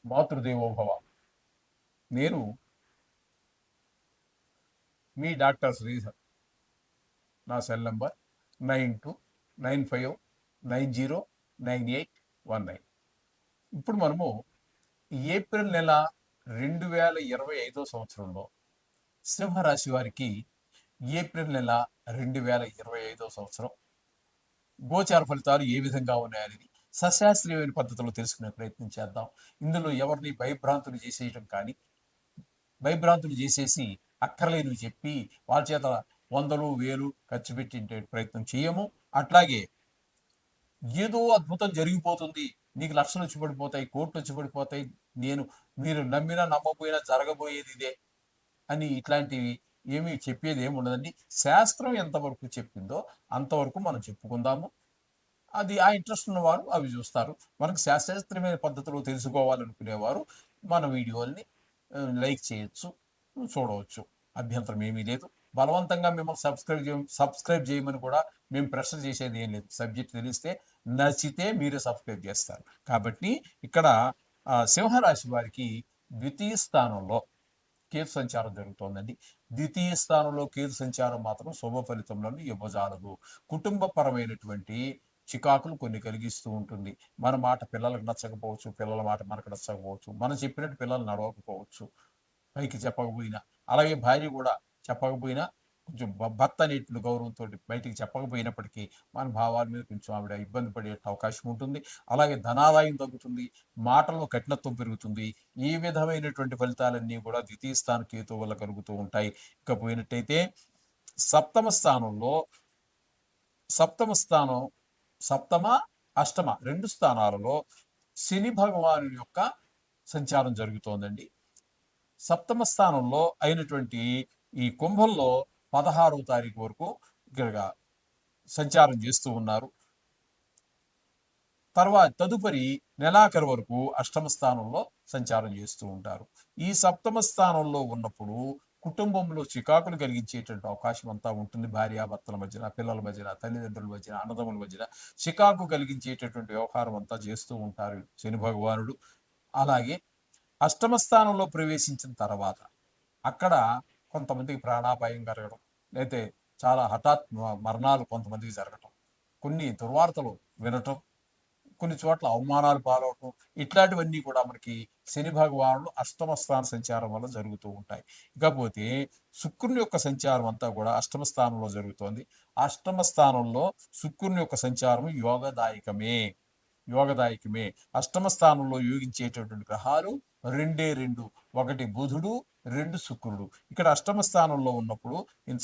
మాతృదేవోభవ. నేను మీ డాక్టర్ శ్రీధర్. నా cell number 9295909819. ఇప్పుడు మనము ఏప్రిల్ నెల 2025 సంవత్సరంలో సింహరాశి వారికి ఏప్రిల్ నెల 2025 సంవత్సరం గోచార ఫలితాలు ఏ విధంగా ఉన్నాయనేది సశాస్త్రీయమైన పద్ధతిలో తెలుసుకునే ప్రయత్నం చేద్దాం. ఇందులో ఎవరిని భయభ్రాంతులు చేసేయటం కానీ, భయభ్రాంతులు చేసేసి అక్కర్లేనివి చెప్పి వాళ్ళ చేత వందలు వేలు ఖర్చు పెట్టే ప్రయత్నం చేయము. అట్లాగే ఏదో అద్భుతం జరిగిపోతుంది, నీకు లక్షలు వచ్చి పడిపోతాయి, కోట్లు వచ్చి పడిపోతాయి, మీరు నమ్మినా నమ్మకపోయినా జరగబోయేది ఇదే అని ఇట్లాంటివి ఏమీ చెప్పేది ఏమి ఉండదండి. శాస్త్రం ఎంతవరకు చెప్పిందో అంతవరకు మనం చెప్పుకుందాము. అది ఆ ఇంట్రెస్ట్ ఉన్నవారు అవి చూస్తారు. మనకు శాస్త్రీయమైన పద్ధతిలో తెలుసుకోవాలనుకునేవారు మన వీడియోల్ని లైక్ చేయొచ్చు, చూడవచ్చు. అభ్యంతరం ఏమీ లేదు. బలవంతంగా మిమ్మల్ని సబ్స్క్రైబ్ చేయమని కూడా మేము ప్రెషర్ చేసేది ఏం లేదు. సబ్జెక్ట్ తెలిస్తే నచ్చితే మీరే సబ్స్క్రైబ్ చేస్తారు. కాబట్టి ఇక్కడ సింహరాశి వారికి ద్వితీయ స్థానంలో కేతు సంచారం జరుగుతోందండి. ద్వితీయ స్థానంలో కేతు సంచారం మాత్రం శుభ ఫలితములను ఇవ్వజాలదు. కుటుంబపరమైనటువంటి చికాకులు కొన్ని కలిగిస్తూ ఉంటుంది. మన మాట పిల్లలకు నచ్చకపోవచ్చు, పిల్లల మాట మనకు నచ్చకపోవచ్చు, మనం చెప్పినట్టు పిల్లలు నడవకపోవచ్చు, పైకి చెప్పకపోయినా. అలాగే భార్య కూడా చెప్పకపోయినా కొంచెం భర్త అనేటువంటి గౌరవంతో బయటికి చెప్పకపోయినప్పటికీ మన భావాల మీద కొంచెం ఆవిడ ఇబ్బంది పడే అవకాశం ఉంటుంది. అలాగే ధనాదాయం తగ్గుతుంది, మాటల్లో కఠినత్వం పెరుగుతుంది. ఈ విధమైనటువంటి ఫలితాలన్నీ కూడా ద్వితీయ స్థాన కేతు వల్ల కలుగుతూ ఉంటాయి. ఇకపోయినట్టయితే సప్తమ స్థానంలో సప్తమ అష్టమ 2 స్థానాలలో శని భగవాను యొక్క సంచారం జరుగుతోందండి. సప్తమ స్థానంలో అయినటువంటి ఈ కుంభంలో 16వ తారీఖు వరకు ఇక్కడ సంచారం చేస్తూ ఉన్నారు. తదుపరి నెలాఖరు వరకు అష్టమ స్థానంలో సంచారం చేస్తూ ఉంటారు. ఈ సప్తమ స్థానంలో ఉన్నప్పుడు కుటుంబంలో చికాకులు కలిగించేటువంటి అవకాశం అంతా ఉంటుంది. భార్యాభర్తల మధ్యన, పిల్లల మధ్యన, తల్లిదండ్రుల మధ్యన, అన్నదమ్ముల మధ్యన చికాకు కలిగించేటటువంటి వ్యవహారం అంతా చేస్తూ ఉంటారు శని భగవానుడు. అలాగే అష్టమ స్థానంలో ప్రవేశించిన తర్వాత అక్కడ కొంతమందికి ప్రాణాపాయం కలగడం, లేకపోతే చాలా హఠాత్ మరణాలు కొంతమందికి జరగటం, కొన్ని దుర్వార్తలు వినటం, కొన్ని చోట్ల అవమానాలు పాలవటం, ఇట్లాంటివన్నీ కూడా మనకి శని భగవానుడు అష్టమ స్థాన సంచారం వల్ల జరుగుతూ ఉంటాయి. ఇకపోతే శుక్రుని యొక్క సంచారం అంతా కూడా అష్టమ స్థానంలో జరుగుతోంది. అష్టమ స్థానంలో శుక్రుని యొక్క సంచారం యోగదాయకమే. అష్టమ స్థానంలో యోగించేటటువంటి గ్రహాలు రెండు, ఒకటి బుధుడు, 2 శుక్రుడు. ఇక్కడ అష్టమ స్థానంలో ఉన్నప్పుడు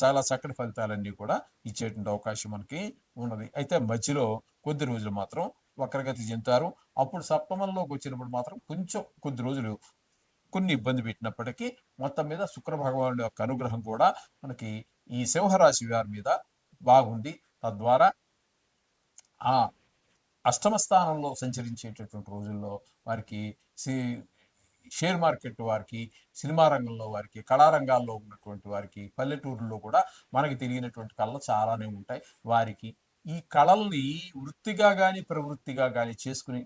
చాలా చక్కటి ఫలితాలన్నీ కూడా ఇచ్చేటువంటి అవకాశం మనకి ఉన్నది. అయితే మధ్యలో కొద్ది రోజులు మాత్రం వక్రగతి చెందుతారు. అప్పుడు సప్తమంలోకి వచ్చినప్పుడు మాత్రం కొంచెం కొద్ది రోజులు కొన్ని ఇబ్బంది పెట్టినప్పటికీ మొత్తం మీద శుక్ర భగవానుడి యొక్క అనుగ్రహం కూడా మనకి ఈ సింహరాశి వారి మీద బాగుంది. తద్వారా ఆ అష్టమ స్థానంలో సంచరించేటటువంటి రోజుల్లో వారికి షేర్ మార్కెట్ వారికి, సినిమా రంగంలో వారికి, కళారంగాల్లో ఉన్నటువంటి వారికి, పల్లెటూరులో కూడా మనకి తెలియనటువంటి కళలు చాలానే ఉంటాయి. వారికి ఈ కళల్ని వృత్తిగా కానీ ప్రవృత్తిగా కానీ చేసుకుని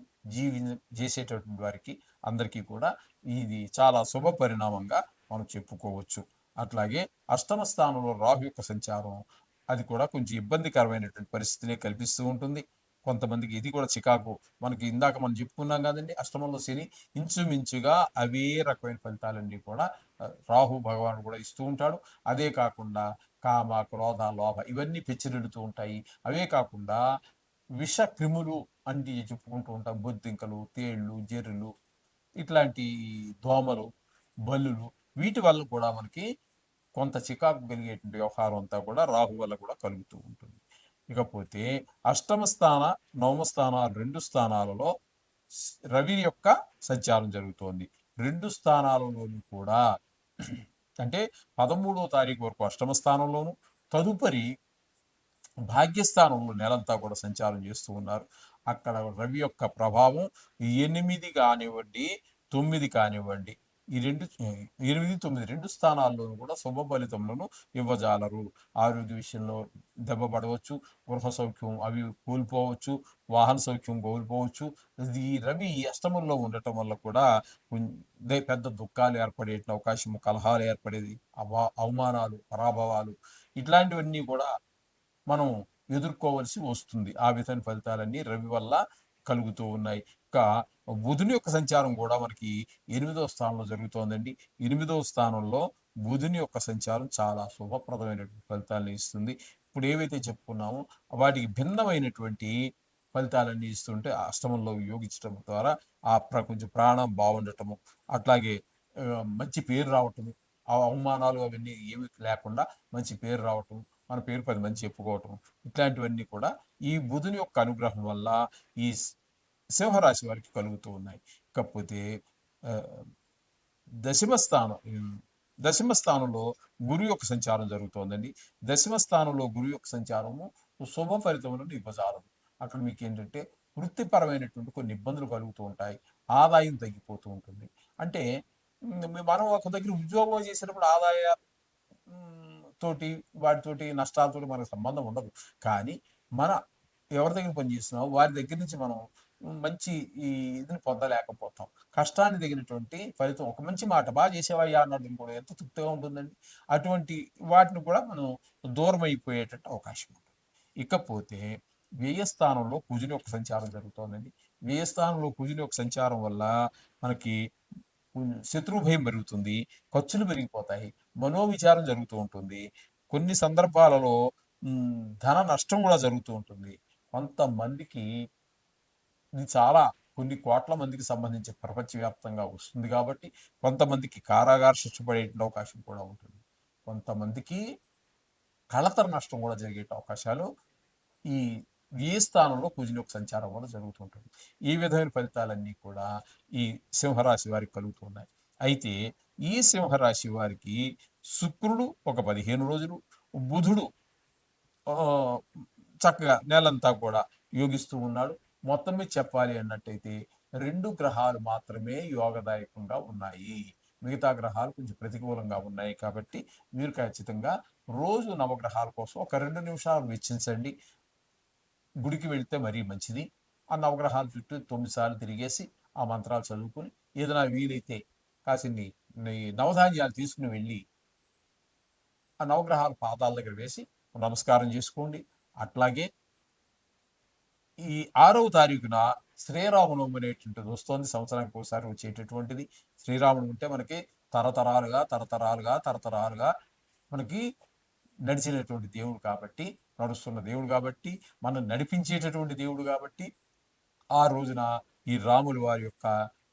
చేసేటటువంటి వారికి అందరికీ కూడా ఇది చాలా శుభ పరిణామంగా మనం చెప్పుకోవచ్చు. అట్లాగే అష్టమ స్థానంలో రాహు యొక్క సంచారం అది కూడా కొంచెం ఇబ్బందికరమైనటువంటి పరిస్థితినే కల్పిస్తూ ఉంటుంది. కొంతమందికి ఇది కూడా చికాకు. మనకి ఇందాక మనం చెప్పుకున్నాం కదండి, అష్టమంలో శని, ఇంచుమించుగా అవే రకమైన ఫలితాలన్నీ కూడా రాహు భగవానుడు కూడా ఇస్తూ ఉంటాడు. అదే కాకుండా కామ, క్రోధ, లోభ ఇవన్నీ పెచ్చిరెడుతూ ఉంటాయి. అవే కాకుండా విష క్రిములు అంటే చెప్పుకుంటూ ఉంటాం. బొద్దింకలు, తేళ్లు, జెర్రులు, ఇట్లాంటి దోమలు, బల్లులు, వీటి వల్ల కూడా మనకి కొంత చికాకు కలిగేటువంటి వ్యవహారం అంతా కూడా రాహు వల్ల కూడా కలుగుతూ ఉంటుంది. ఇకపోతే అష్టమ స్థాన, నవమ స్థానాలు 2 స్థానాలలో రవి యొక్క సంచారం జరుగుతోంది. 2 స్థానాలలోనూ కూడా అంటే 13వ తారీఖు వరకు అష్టమ స్థానంలోను, తదుపరి భాగ్యస్థానంలో నెలంతా కూడా సంచారం చేస్తూ ఉన్నారు. అక్కడ రవి యొక్క ప్రభావం 8 కానివ్వండి, 9 కానివ్వండి, ఈ 8, 9 2 స్థానాల్లోనూ కూడా శుభ ఫలితములను ఇవ్వజాలరు. ఆరోగ్య విషయంలో దెబ్బ పడవచ్చు, గృహ సౌఖ్యం అవి కోల్పోవచ్చు, వాహన సౌఖ్యం కోల్పోవచ్చు. ఇది ఈ రవి ఈ అష్టమంలో ఉండటం వల్ల కూడా పెద్ద దుఃఖాలు ఏర్పడే అవకాశం, కలహాలు ఏర్పడేది, అవమానాలు, పరాభవాలు ఇట్లాంటివన్నీ కూడా మనం ఎదుర్కోవలసి వస్తుంది. ఆ విధమైన ఫలితాలన్నీ రవి వల్ల కలుగుతూ ఉన్నాయి. ఇంకా బుధుని యొక్క సంచారం కూడా మనకి 8వ స్థానంలో జరుగుతోందండి. 8వ స్థానంలో బుధుని యొక్క సంచారం చాలా శుభప్రదమైనటువంటి ఫలితాలను ఇస్తుంది. ఇప్పుడు ఏవైతే చెప్పుకున్నామో వాటికి భిన్నమైనటువంటి ఫలితాలన్నీ ఇస్తుంటే అష్టమంలో యోగించడం ద్వారా కొంచెం ప్రాణం బాగుండటము, అట్లాగే మంచి పేరు రావటము, ఆ అవమానాలు అవన్నీ ఏమి లేకుండా మంచి పేరు రావటం, మన పేరు 10 మంది చెప్పుకోవటం, ఇట్లాంటివన్నీ కూడా ఈ బుధుని యొక్క అనుగ్రహం వల్ల ఈ సింహరాశి వారికి కలుగుతూ ఉన్నాయి. కాకపోతే దశమ స్థానం దశమ స్థానంలో గురు యొక్క సంచారం జరుగుతోందండి. దశమ స్థానంలో గురు యొక్క సంచారము శుభ ఫలితములను ఇవ్వజాలదు. అక్కడ మీకు ఏంటంటే వృత్తిపరమైనటువంటి కొన్ని ఇబ్బందులు కలుగుతూ ఉంటాయి, ఆదాయం తగ్గిపోతూ ఉంటుంది. అంటే మనం ఒక దగ్గర ఉద్యోగం చేసేటప్పుడు ఆదాయ తోటి వాటితోటి నష్టాలతోటి మనకు సంబంధం ఉండదు. కానీ మన ఎవరి దగ్గర పనిచేస్తున్నామో వారి దగ్గర నుంచి మనం మంచి ఈ ఇదిని పొందలేకపోతాం. కష్టాన్ని తగినటువంటి ఫలితం, ఒక మంచి మాట బాగా చేసేవయ్యా అన్నది కూడా ఎంత తృప్తిగా ఉంటుందండి. అటువంటి వాటిని కూడా మనం దూరం అయిపోయేటట్టు అవకాశం ఉంటుంది. ఇకపోతే వ్యయస్థానంలో కుజుని యొక్క సంచారం జరుగుతోందండి. వ్యయస్థానంలో కుజుని యొక్క సంచారం వల్ల మనకి శత్రు భయం పెరుగుతుంది, ఖర్చులు పెరిగిపోతాయి, మనోవిచారం జరుగుతూ ఉంటుంది. కొన్ని సందర్భాలలో ధన నష్టం కూడా జరుగుతూ ఉంటుంది. కొంతమందికి ఇది చాలా కొన్ని కోట్ల మందికి సంబంధించి ప్రపంచవ్యాప్తంగా వస్తుంది కాబట్టి కొంతమందికి కారాగార శిక్ష పడే అవకాశం కూడా ఉంటుంది. కొంతమందికి కళతర నష్టం కూడా జరిగే అవకాశాలు ఈ ఏ స్థానంలో కుజుని యొక్క సంచారం వల్ల జరుగుతుంటుంది. ఈ విధమైన ఫలితాలన్నీ కూడా ఈ సింహరాశి వారికి కలుగుతున్నాయి. అయితే ఈ సింహరాశి వారికి శుక్రుడు ఒక 15 రోజులు, బుధుడు చక్కగా నెలంతా కూడా యోగిస్తూ ఉన్నాడు. మొత్తం మీద చెప్పాలి అన్నట్టయితే 2 గ్రహాలు మాత్రమే యోగదాయకంగా ఉన్నాయి. మిగతా గ్రహాలు కొంచెం ప్రతికూలంగా ఉన్నాయి. కాబట్టి మీరు ఖచ్చితంగా రోజు నవగ్రహాల కోసం ఒక 2 నిమిషాలు వెచ్చించండి. గుడికి వెళ్తే మరీ మంచిది. ఆ నవగ్రహాల చుట్టూ 9 సార్లు తిరిగేసి ఆ మంత్రాలు చదువుకొని ఏదైనా వీలైతే కాసిన్ని నవధాన్యాలు తీసుకుని వెళ్ళి ఆ నవగ్రహాల పాదాల దగ్గర వేసి నమస్కారం చేసుకోండి. అట్లాగే ఈ 6వ తారీఖున శ్రీరామనవమి అనేటువంటిది వస్తుంది. సంవత్సరానికి ఒకసారి వచ్చేటటువంటిది. శ్రీరాముడు ఉంటే మనకి తరతరాలుగా మనకి నడిచినటువంటి దేవుడు కాబట్టి, నడుస్తున్న దేవుడు కాబట్టి, మనం నడిపించేటటువంటి దేవుడు కాబట్టి, ఆ రోజున ఈ రాముల వారి యొక్క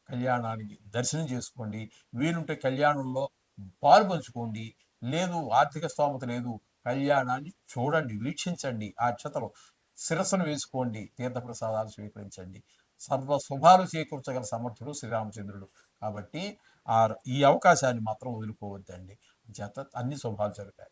కళ్యాణానికి దర్శనం చేసుకోండి. వీలుంటే కళ్యాణంలో పాలు పంచుకోండి. లేదు ఆర్థిక స్తోమత లేదు, కళ్యాణాన్ని చూడండి, వీక్షించండి, ఆ అక్షతలు శిరస్సును వేసుకోండి, తీర్థప్రసాదాలు స్వీకరించండి. సర్వ శుభాలు చేకూర్చగల సమర్థుడు శ్రీరామచంద్రుడు కాబట్టి ఈ అవకాశాన్ని మాత్రం వదులుకోవద్దండి. చేత అన్ని శుభాలు జరుగుతాయి.